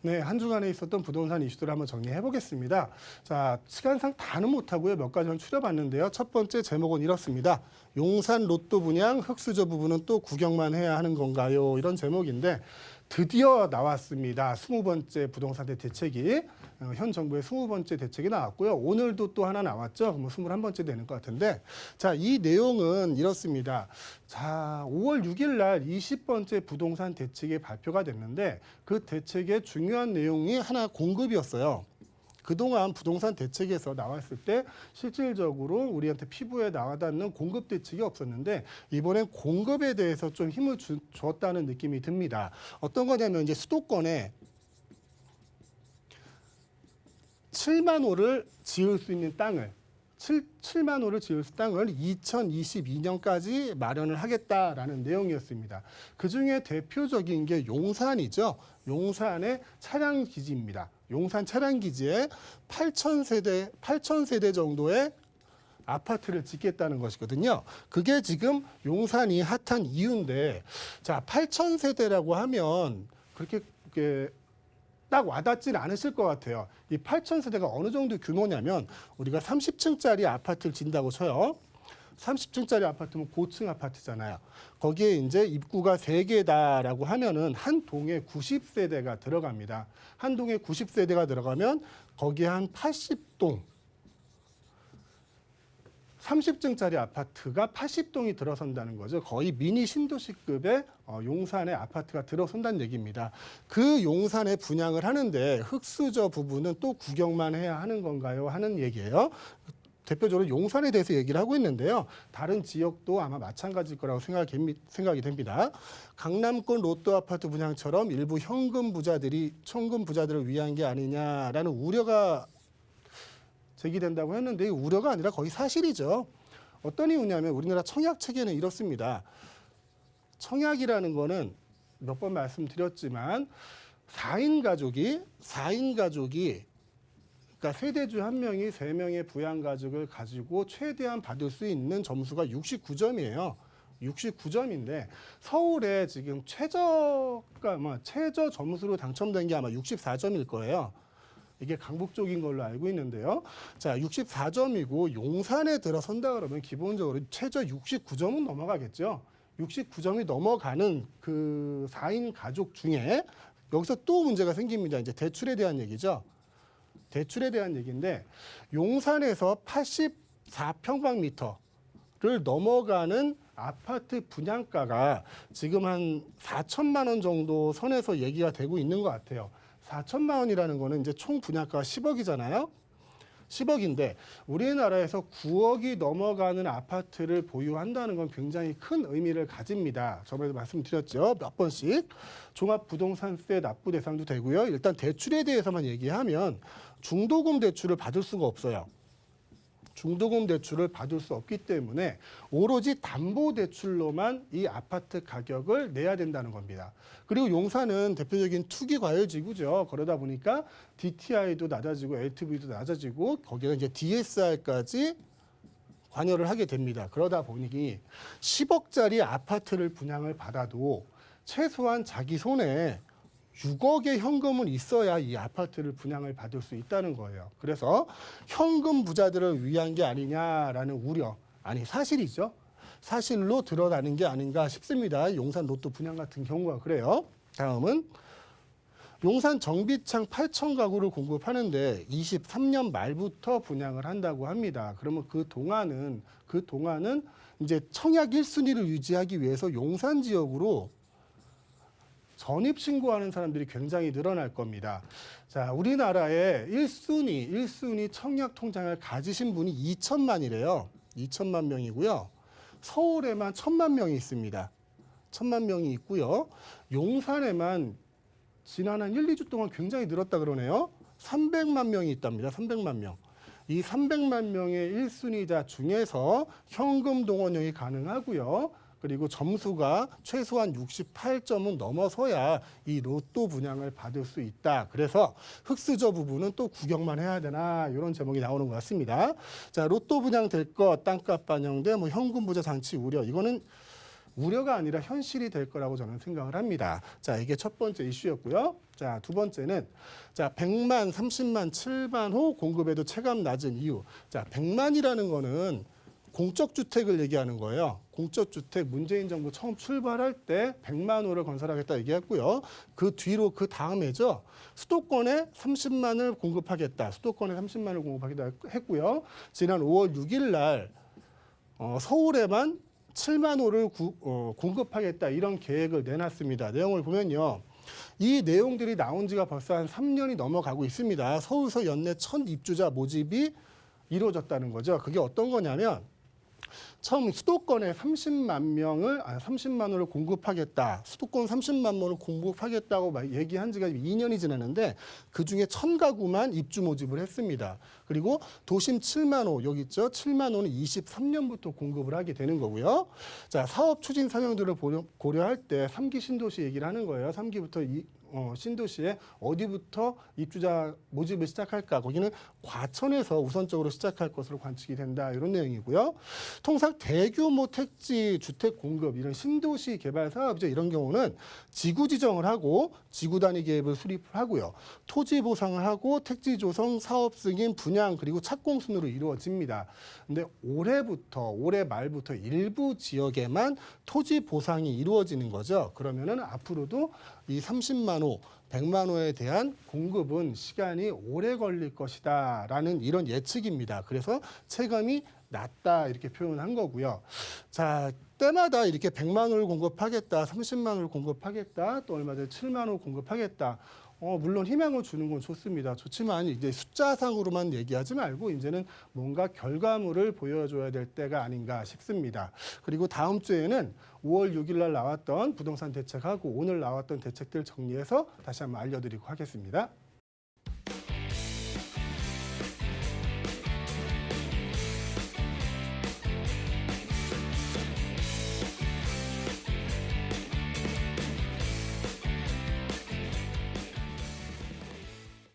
네, 한 주간에 있었던 부동산 이슈들을 한번 정리해 보겠습니다. 자, 시간상 다는 못하고요. 몇 가지만 추려봤는데요. 첫 번째 제목은 이렇습니다. 용산 로또 분양 흑수저 부분은 또 구경만 해야 하는 건가요? 이런 제목인데 드디어 나왔습니다. 20번째 부동산 대책이 현 정부의 20번째 대책이 나왔고요. 오늘도 또 하나 나왔죠. 뭐 21번째 되는 것 같은데 자, 이 내용은 이렇습니다. 자, 5월 6일 날 20번째 부동산 대책이 발표가 됐는데 그 대책의 중요한 내용이 하나 공급이었어요. 그동안 부동산 대책에서 나왔을 때 실질적으로 우리한테 피부에 나와닿는 공급 대책이 없었는데 이번엔 공급에 대해서 좀 힘을 줬다는 느낌이 듭니다. 어떤 거냐면 이제 수도권에 7만 호를 지을 수 있는 땅을 7만 호를 지을 수 땅을 2022년까지 마련을 하겠다라는 내용이었습니다. 그중에 대표적인 게 용산이죠. 용산의 차량 기지입니다. 용산 차량 기지에 8,000세대 정도의 아파트를 짓겠다는 것이거든요. 그게 지금 용산이 핫한 이유인데, 자, 8,000세대라고 하면 그렇게 딱 와닿지는 않으실 것 같아요. 이 8,000세대가 어느 정도 규모냐면 우리가 30층짜리 아파트를 짓는다고 쳐요. 30층짜리 아파트면 고층 아파트잖아요. 거기에 이제 입구가 3개다라고 하면은 한 동에 90세대가 들어갑니다. 한 동에 90세대가 들어가면 거기에 한 80동, 30층짜리 아파트가 80동이 들어선다는 거죠. 거의 미니 신도시급의 용산의 아파트가 들어선다는 얘기입니다. 그 용산에 분양을 하는데 흑수저 부분은 또 구경만 해야 하는 건가요? 하는 얘기예요. 대표적으로 용산에 대해서 얘기를 하고 있는데요. 다른 지역도 아마 마찬가지일 거라고 생각이 됩니다. 강남권 로또 아파트 분양처럼 일부 천금 부자들을 위한 게 아니냐라는 우려가 제기된다고 했는데 우려가 아니라 거의 사실이죠. 어떤 이유냐면 우리나라 청약 체계는 이렇습니다. 청약이라는 거는 몇 번 말씀드렸지만 4인 가족이 그러니까 세대주 한 명이 3명의 부양가족을 가지고 최대한 받을 수 있는 점수가 69점이에요. 69점인데 서울에 지금 최저 점수로 당첨된 게 아마 64점일 거예요. 이게 강북 쪽인 걸로 알고 있는데요. 자, 64점이고 용산에 들어선다 그러면 기본적으로 최저 69점은 넘어가겠죠. 69점이 넘어가는 그 4인 가족 중에 여기서 또 문제가 생깁니다. 이제 대출에 대한 얘기죠. 대출에 대한 얘기인데 용산에서 84평방미터를 넘어가는 아파트 분양가가 지금 한 4천만 원 정도 선에서 얘기가 되고 있는 것 같아요. 4천만 원이라는 거는 이제 총 분양가가 10억이잖아요. 10억인데 우리나라에서 9억이 넘어가는 아파트를 보유한다는 건 굉장히 큰 의미를 가집니다. 저번에도 말씀드렸죠. 몇 번씩. 종합부동산세 납부 대상도 되고요. 일단 대출에 대해서만 얘기하면 중도금 대출을 받을 수가 없어요. 중도금 대출을 받을 수 없기 때문에 오로지 담보대출로만 이 아파트 가격을 내야 된다는 겁니다. 그리고 용산은 대표적인 투기 과열지구죠. 그러다 보니까 DTI도 낮아지고 LTV도 낮아지고 거기에 이제 DSR까지 관여를 하게 됩니다. 그러다 보니 10억짜리 아파트를 분양을 받아도 최소한 자기 손에 6억의 현금은 있어야 이 아파트를 분양을 받을 수 있다는 거예요. 그래서 현금 부자들을 위한 게 아니냐라는 우려, 아니 사실이죠. 사실로 드러나는 게 아닌가 싶습니다. 용산 로또 분양 같은 경우가 그래요. 다음은 용산 정비창 8천 가구를 공급하는데 23년 말부터 분양을 한다고 합니다. 그러면 그 동안은 이제 청약 1순위를 유지하기 위해서 용산 지역으로 전입 신고하는 사람들이 굉장히 늘어날 겁니다. 자, 우리나라에 1순위 청약 통장을 가지신 분이 2천만이래요. 2천만 명이고요. 서울에만 1,000만 명이 있습니다. 1,000만 명이 있고요. 용산에만 지난 한 1, 2주 동안 굉장히 늘었다 그러네요. 300만 명이 있답니다. 300만 명. 이 300만 명의 1순위자 중에서 현금 동원형이 가능하고요. 그리고 점수가 최소한 68점은 넘어서야 이 로또 분양을 받을 수 있다. 그래서 흑수저 부분은 또 구경만 해야 되나 이런 제목이 나오는 것 같습니다. 자, 로또 분양 될 것, 땅값 반영돼, 현금 부자 장치 우려. 이거는 우려가 아니라 현실이 될 거라고 저는 생각을 합니다. 자, 이게 첫 번째 이슈였고요. 자, 두 번째는 자, 100만, 30만, 7만 호 공급에도 체감 낮은 이유. 자, 100만이라는 거는 공적 주택을 얘기하는 거예요. 공적 주택 문재인 정부 처음 출발할 때 100만 호를 건설하겠다 얘기했고요. 그 뒤로 그 다음에죠. 수도권에 30만을 공급하겠다. 수도권에 30만을 공급하겠다 했고요. 지난 5월 6일 날 서울에만 7만 호를 공급하겠다 이런 계획을 내놨습니다. 내용을 보면요. 이 내용들이 나온 지가 벌써 한 3년이 넘어가고 있습니다. 서울서 연내 첫 입주자 모집이 이루어졌다는 거죠. 그게 어떤 거냐면 처음 수도권에 30만 호를 공급하겠다. 수도권 30만 호를 공급하겠다고 얘기한 지가 2년이 지났는데 그중에 1,000가구만 입주 모집을 했습니다. 그리고 도심 7만 호, 여기 있죠. 7만 호는 23년부터 공급을 하게 되는 거고요. 자, 사업 추진 사명들을 고려할 때 3기 신도시 얘기를 하는 거예요. 3기부터 신도시에 어디부터 입주자 모집을 시작할까? 거기는 과천에서 우선적으로 시작할 것으로 관측이 된다. 이런 내용이고요. 통상 대규모 택지 주택 공급, 이런 신도시 개발 사업이죠. 이런 경우는 지구 지정을 하고 지구 단위 계획을 수립하고요. 토지 보상을 하고 택지 조성, 사업 승인, 분양 그리고 착공 순으로 이루어집니다. 근데 올해 말부터 일부 지역에만 토지 보상이 이루어지는 거죠. 그러면은 앞으로도 이 30만 호, 100만 호에 대한 공급은 시간이 오래 걸릴 것이다라는 이런 예측입니다. 그래서 체감이 낮다 이렇게 표현한 거고요. 자, 때마다 이렇게 100만 호를 공급하겠다, 30만 호를 공급하겠다, 또 얼마 전에 7만 호 공급하겠다. 물론 희망을 주는 건 좋습니다. 좋지만 이제 숫자상으로만 얘기하지 말고 이제는 뭔가 결과물을 보여줘야 될 때가 아닌가 싶습니다. 그리고 다음 주에는 5월 6일 날 나왔던 부동산 대책하고 오늘 나왔던 대책들 정리해서 다시 한번 알려드리고 하겠습니다.